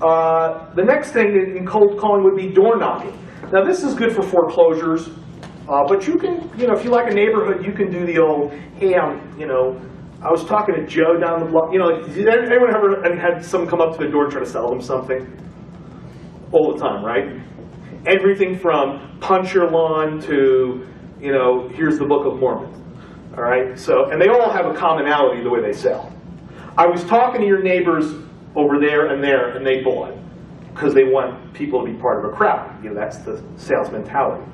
The next thing in cold calling would be door knocking. Now this is good for foreclosures, but you can, if you like a neighborhood, you can do the old, hey, I was talking to Joe down the block. Anyone ever had someone come up to the door and try to sell them something? All the time, right? Everything from punch your lawn to, here's the Book of Mormon. All right? So, and they all have a commonality the way they sell. I was talking to your neighbors over there, and they bought because they want people to be part of a crowd. That's the sales mentality.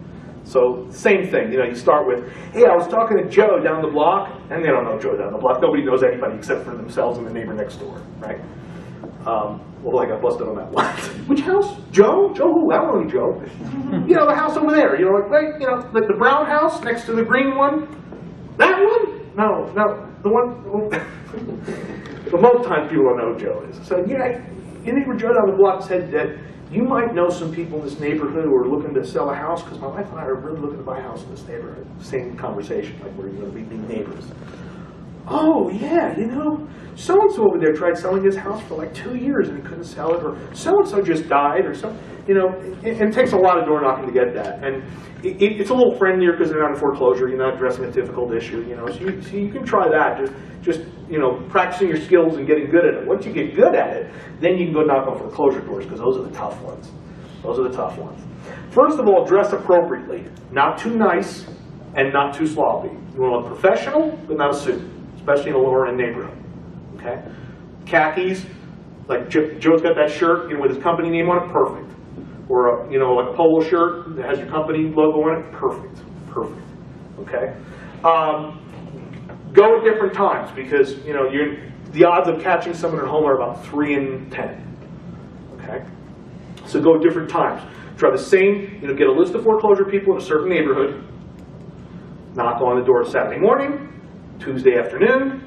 So same thing, you start with, hey, I was talking to Joe down the block, and they don't know Joe down the block. Nobody knows anybody except for themselves and the neighbor next door, right? Well, I got busted on that one. Which house? Joe? Joe who? I don't know any Joe. The house over there. Like the brown house next to the green one. That one? No, the one. But most times people don't know who Joe is. So your neighbor Joe down the block said that you might know some people in this neighborhood who are looking to sell a house because my wife and I are really looking to buy a house in this neighborhood. Same conversation, like we're going to be neighbors. Oh yeah, so-and-so over there tried selling his house for like 2 years and he couldn't sell it, or so-and-so just died, or so. It takes a lot of door knocking to get that. And it's a little friendlier because they're not in foreclosure, you're not addressing a difficult issue, so you can try that, just practicing your skills and getting good at it. Once you get good at it, then you can go knock on foreclosure doors, because those are the tough ones. Those are the tough ones. First of all, dress appropriately. Not too nice and not too sloppy. You want to look professional, but not a suit, especially in a lower end neighborhood. Okay? Khakis, like Joe's got that shirt with his company name on it, perfect. Or like a polo shirt that has your company logo on it, perfect. Perfect. Okay? Go at different times, because the odds of catching someone at home are about 3 in 10. Okay? So go at different times. Try the same, get a list of foreclosure people in a certain neighborhood, knock on the door Saturday morning, Tuesday afternoon,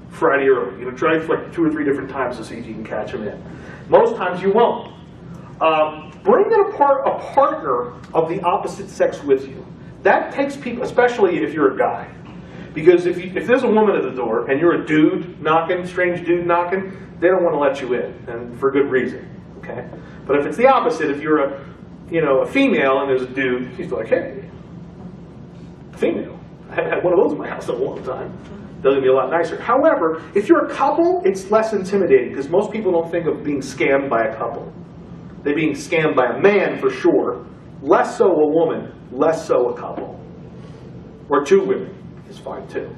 Friday early. Try it for like 2 or 3 different times to see if you can catch them in. Most times you won't. Bring in a partner of the opposite sex with you. That takes people, especially if you're a guy. Because if there's a woman at the door and you're a dude knocking, strange dude knocking, they don't want to let you in, and for good reason. Okay? But if it's the opposite, if you're a female and there's a dude, she's like, hey, female. I haven't had one of those in my house in a long time. Doesn't be a lot nicer. However, if you're a couple, it's less intimidating, because most people don't think of being scammed by a couple. They're being scammed by a man for sure, less so a woman, less so a couple. Or 2 women is fine too.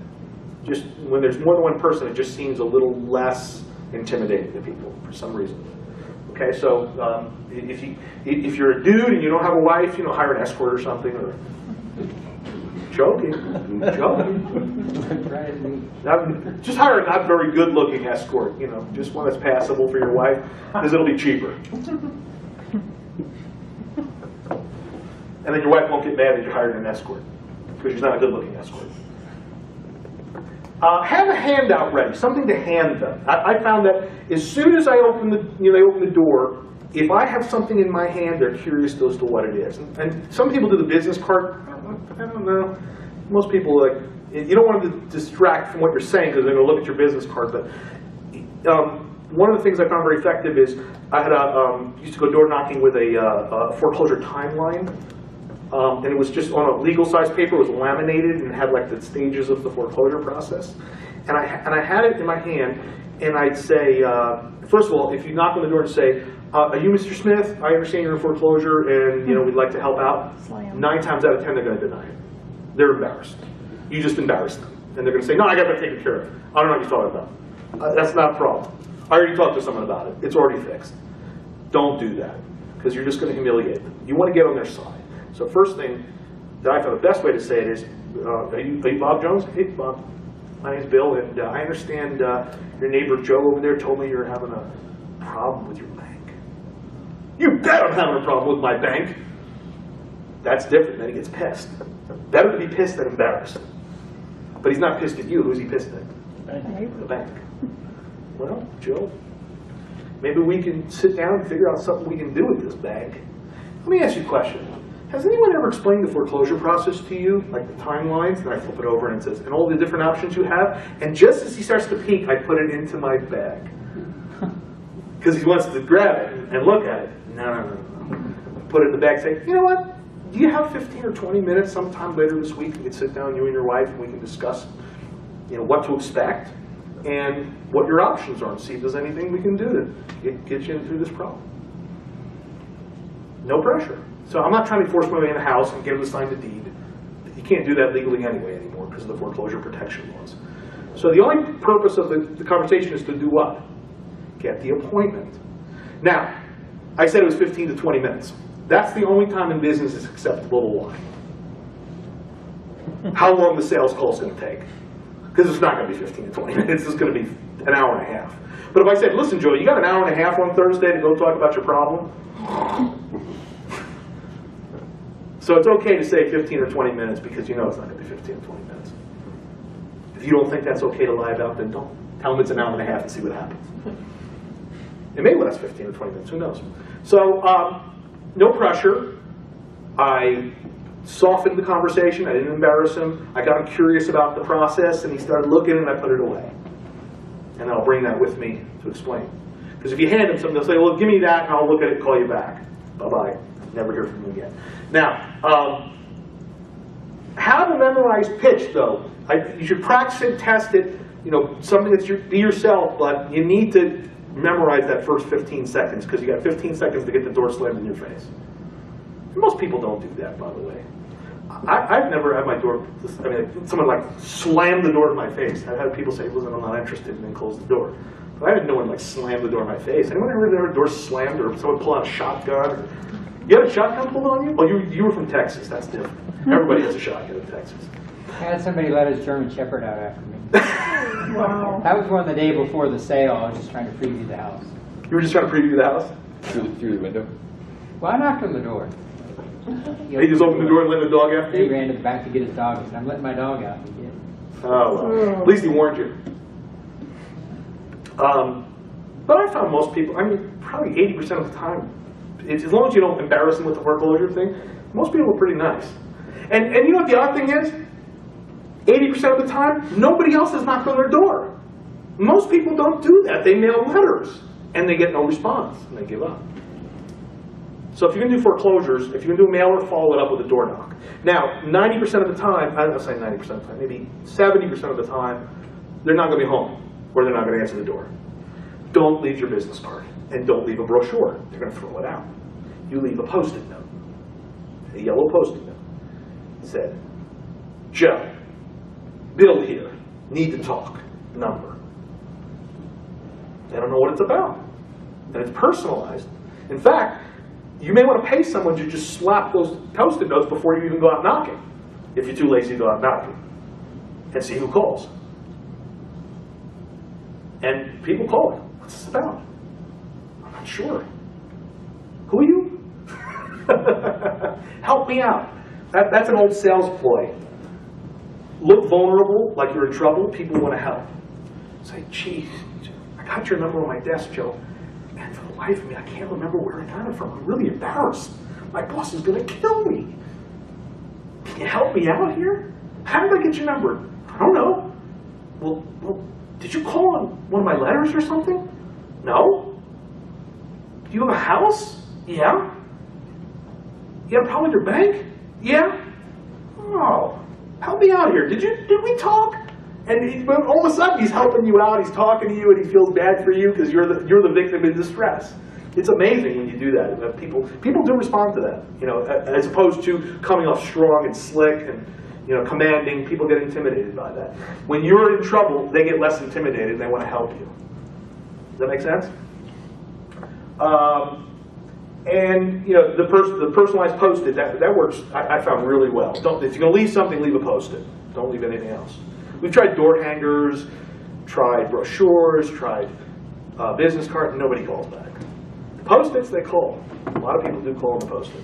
Just when there's more than one person, it just seems a little less intimidating to people for some reason. Okay, so if you're a dude and you don't have a wife, hire an escort or something, or joking. Just hire a not very good-looking escort. Just one that's passable for your wife, because it'll be cheaper. And then your wife won't get mad that you hired an escort, because she's not a good-looking escort. Have a handout ready, something to hand them. I found that as soon as I open they open the door, if I have something in my hand, they're curious as to what it is. And some people do the business card. I don't know. Most people, you don't want them to distract from what you're saying, because they're going to look at your business card. But one of the things I found very effective is I had used to go door knocking with a foreclosure timeline. And it was just on a legal size paper. It was laminated and had like the stages of the foreclosure process. And I had it in my hand, and I'd say, first of all, if you knock on the door and say, are you Mr. Smith? I understand you're in foreclosure, and we'd like to help out. 9 times out of 10, they're going to deny it. They're embarrassed. You just embarrassed them, and they're going to say, no, I got that taken care of. I don't know what you're talking about. That's not a problem. I already talked to someone about it. It's already fixed. Don't do that, because you're just going to humiliate them. You want to get on their side. So first thing that I found the best way to say it is, are you Bob Jones? Hey, Bob. My name's Bill, and I understand your neighbor Joe over there told me you're having a problem with your bank. You bet I'm having a problem with my bank. That's different. Then he gets pissed. Better to be pissed than embarrassed. But he's not pissed at you. Who's he pissed at? The bank. Well, Joe, maybe we can sit down and figure out something we can do with this bank. Let me ask you a question. Has anyone ever explained the foreclosure process to you, like the timelines? And I flip it over and it says, and all the different options you have. And just as he starts to peek, I put it into my bag. because he wants to grab it and look at it. No. Put it in the bag, say, you know what? Do you have 15 or 20 minutes sometime later this week? We can sit down, you and your wife, and we can discuss, what to expect and what your options are, and see if there's anything we can do to get you through this problem. No pressure. So I'm not trying to force my way in the house and get him to sign the deed. You can't do that legally anyway anymore because of the foreclosure protection laws. So the only purpose of the conversation is to do what? Get the appointment. Now, I said it was 15 to 20 minutes. That's the only time in business it's acceptable to lie. How long the sales call is going to take. Because it's not going to be 15 to 20 minutes. It's going to be an hour and a half. But if I said, listen, Joe, you got an hour and a half on Thursday to go talk about your problem? So it's okay to say 15 or 20 minutes because you know it's not going to be 15 or 20 minutes. If you don't think that's okay to lie about, then don't. Tell them it's an hour and a half and see what happens. It may last 15 or 20 minutes, who knows? So, no pressure. I softened the conversation, I didn't embarrass him. I got him curious about the process, and he started looking, and I put it away. And I'll bring that with me to explain. Because if you hand him something, they'll say, well, give me that, and I'll look at it and call you back. Bye-bye. Never hear from him again. Now, how to memorize pitch, though. You should practice it, test it, something that be yourself, but you need to memorize that first 15 seconds, because you got 15 seconds to get the door slammed in your face. Most people don't do that, by the way. I've never had my door, someone slammed the door in my face. I've had people say, listen, I'm not interested, and then close the door. But I had no one slam the door in my face. Anyone ever had their door slammed, or someone pull out a shotgun? You had a shotgun pulled on you? Well, you were from Texas, that's different. Everybody has a shotgun in Texas. I had somebody let his German Shepherd out after me. Wow. That was one the day before the sale. I was just trying to preview the house. You were just trying to preview the house? Through the window? Well, I knocked on the door. He just opened the door and let the dog after He you? ran to the back to get his dog. He said, I'm letting my dog out. He did. Oh, well. At least he warned you. But I found most people, probably 80% of the time, as long as you don't embarrass them with the foreclosure thing, most people are pretty nice. And you know what the odd thing is? 80% of the time, nobody else has knocked on their door. Most people don't do that. They mail letters, and they get no response, and they give up. So if you're going to do foreclosures, if you're going to do a mailer, follow it up with a door knock. Now, 90% of the time, I don't say 90% of the time, maybe 70% of the time, they're not going to be home, or they're not going to answer the door. Don't leave your business card, and don't leave a brochure. They're going to throw it out. You leave a Post-it note, a yellow Post-it note. It said, Joe, Bill here, need to talk, number. They don't know what it's about, and it's personalized. In fact, you may want to pay someone to just slap those Post-it notes before you even go out knocking, if you're too lazy to go out knocking, and see who calls. And people call it. What's this about? I'm not sure. Who are you? Help me out. That's an old sales ploy. Look vulnerable, like you're in trouble. People want to help. Say, geez, I got your number on my desk, Joe. And for the life of me, I can't remember where I got it from. I'm really embarrassed. My boss is going to kill me. Can you help me out here? How did I get your number? I don't know. Well, did you call on one of my letters or something? No. Do you have a house? Yeah. You have a problem with your bank? Yeah. Oh, help me out here. Did we talk? And all of a sudden he's helping you out, he's talking to you, and he feels bad for you because you're the victim in distress. It's amazing when you do that. People do respond to that, as opposed to coming off strong and slick and commanding. People get intimidated by that. When you're in trouble, they get less intimidated and they want to help you. Does that make sense? And the personalized Post-it, that works. I found really well. If you're going to leave something, leave a Post-it. Don't leave anything else. We've tried door hangers, tried brochures, tried business cards. Nobody calls back. Post-its, they call. A lot of people do call on the Post-it.